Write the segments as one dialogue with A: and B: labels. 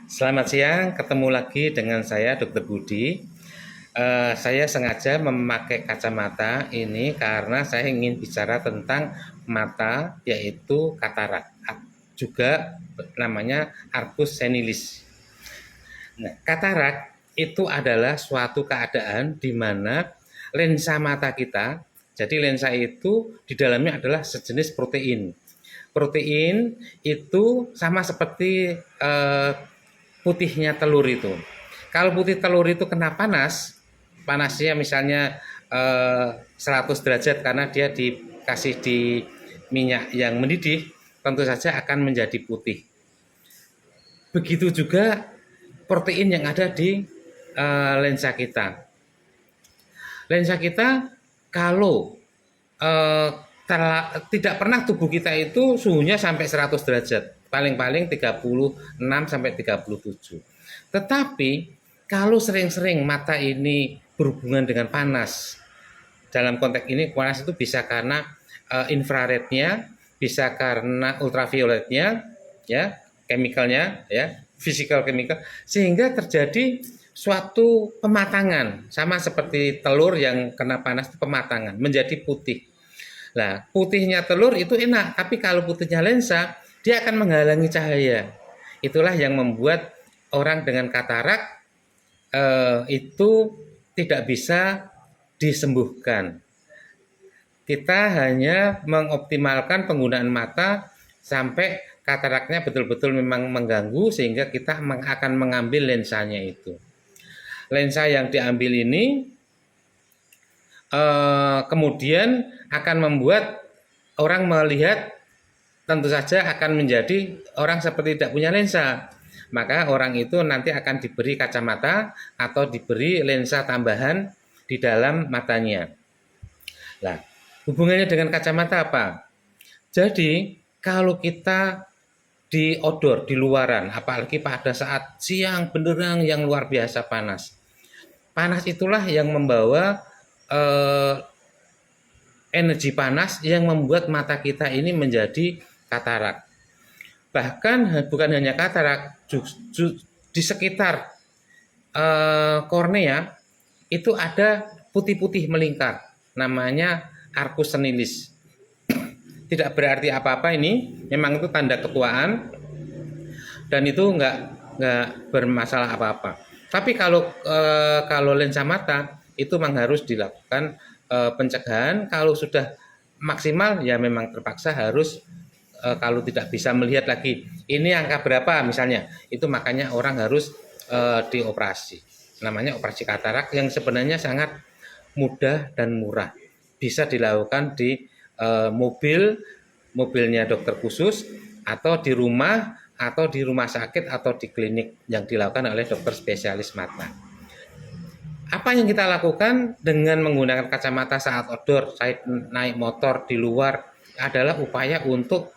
A: Selamat siang, ketemu lagi dengan saya Dr. Budi. Saya sengaja memakai kacamata ini karena saya ingin bicara tentang mata, yaitu katarak. Juga namanya arcus senilis. Nah, katarak itu adalah suatu keadaan di mana lensa mata kita, jadi lensa itu di dalamnya adalah sejenis protein. Protein itu sama seperti putihnya telur itu. Kalau putih telur itu kena panas, panasnya misalnya 100 derajat karena dia dikasih di minyak yang mendidih, tentu saja akan menjadi putih. Begitu juga protein yang ada di lensa kita. Lensa kita kalau eh, tidak pernah tubuh kita itu suhunya sampai 100 derajat, paling-paling 36 sampai 37. Tetapi kalau sering-sering mata ini berhubungan dengan panas, dalam konteks ini panas itu bisa karena infrarednya, bisa karena ultravioletnya, ya, chemicalnya, ya, physical chemical, sehingga terjadi suatu pematangan, sama seperti telur yang kena panas itu pematangan, menjadi putih. Nah, putihnya telur itu enak, tapi kalau putihnya lensa, dia akan menghalangi cahaya. Itulah yang membuat orang dengan katarak itu tidak bisa disembuhkan. Kita hanya mengoptimalkan penggunaan mata sampai kataraknya betul-betul memang mengganggu sehingga kita akan mengambil lensanya itu. Lensa yang diambil ini kemudian akan membuat orang melihat tentu saja akan menjadi orang seperti tidak punya lensa. Maka orang itu nanti akan diberi kacamata atau diberi lensa tambahan di dalam matanya. Nah, hubungannya dengan kacamata apa? Jadi, kalau kita di outdoor, di luaran, apalagi pada saat siang benderang yang luar biasa panas. Panas itulah yang membawa eh, energi panas yang membuat mata kita ini menjadi katarak. Bahkan bukan hanya katarak, di sekitar kornea itu ada putih-putih melingkar, namanya arcus senilis. Tidak berarti apa-apa ini, memang itu tanda ketuaan dan itu nggak bermasalah apa-apa. Tapi kalau lensa mata itu memang harus dilakukan pencegahan. Kalau sudah maksimal ya memang terpaksa harus kalau tidak bisa melihat lagi ini angka berapa misalnya, itu makanya orang harus dioperasi. Namanya operasi katarak yang sebenarnya sangat mudah dan murah. Bisa dilakukan di mobilnya dokter khusus atau di rumah atau di rumah sakit atau di klinik yang dilakukan oleh dokter spesialis mata. Apa yang kita lakukan dengan menggunakan kacamata saat outdoor, saat naik motor di luar adalah upaya untuk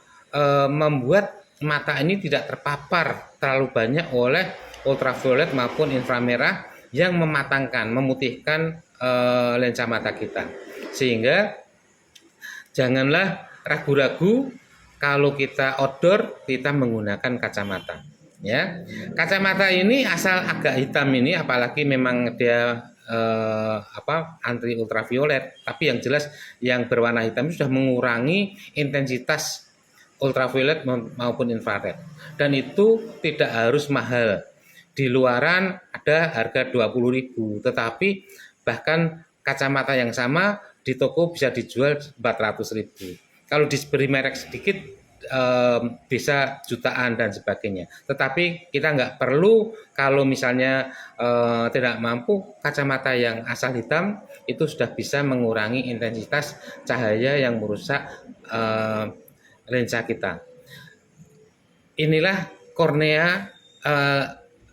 A: membuat mata ini tidak terpapar terlalu banyak oleh ultraviolet maupun inframerah yang mematangkan, memutihkan lensa mata kita. Sehingga janganlah ragu-ragu kalau kita outdoor kita menggunakan kacamata. Ya, kacamata ini asal agak hitam ini, apalagi memang dia anti ultraviolet, tapi yang jelas yang berwarna hitam itu sudah mengurangi intensitas ultraviolet maupun infrared, dan itu tidak harus mahal. Di luaran ada harga 20.000, tetapi bahkan kacamata yang sama di toko bisa dijual 400.000. Kalau diberi merek sedikit bisa jutaan dan sebagainya. Tetapi kita nggak perlu kalau misalnya tidak mampu, kacamata yang asal hitam itu sudah bisa mengurangi intensitas cahaya yang merusak lensa kita. Inilah kornea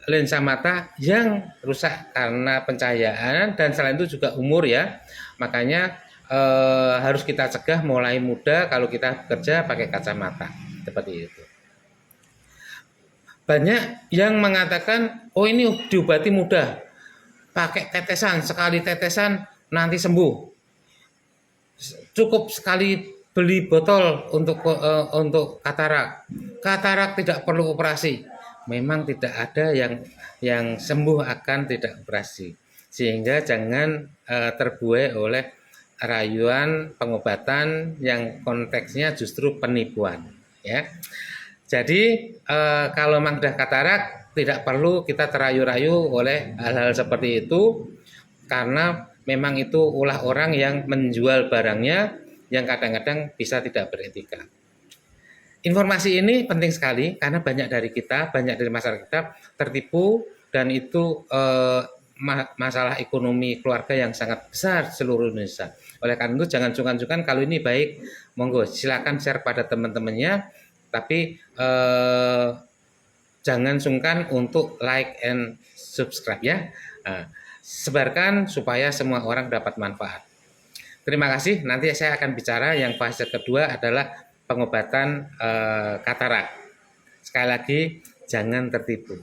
A: lensa mata yang rusak karena pencahayaan dan selain itu juga umur ya. Makanya harus kita cegah mulai muda kalau kita bekerja pakai kacamata seperti itu. Banyak yang mengatakan, oh ini diobati mudah, pakai tetesan, sekali tetesan nanti sembuh. Cukup sekali beli botol untuk katarak. Katarak tidak perlu operasi. memang tidak ada yang sembuh akan tidak operasi. Sehingga jangan terbuai oleh rayuan pengobatan yang konteksnya justru penipuan, ya. Jadi kalau memang sudah katarak tidak perlu kita terayu-rayu oleh hal-hal seperti itu, karena memang itu ulah orang yang menjual barangnya yang kadang-kadang bisa tidak beretika. Informasi ini penting sekali karena banyak dari kita, banyak dari masyarakat kita tertipu, dan itu masalah ekonomi keluarga yang sangat besar seluruh Indonesia. Oleh karena itu jangan sungkan-sungkan, kalau ini baik, monggo silakan share pada teman-temannya, tapi jangan sungkan untuk like and subscribe ya. Sebarkan supaya semua orang dapat manfaat. Terima kasih. Nanti saya akan bicara yang fase kedua adalah pengobatan katarak. Sekali lagi, jangan tertipu.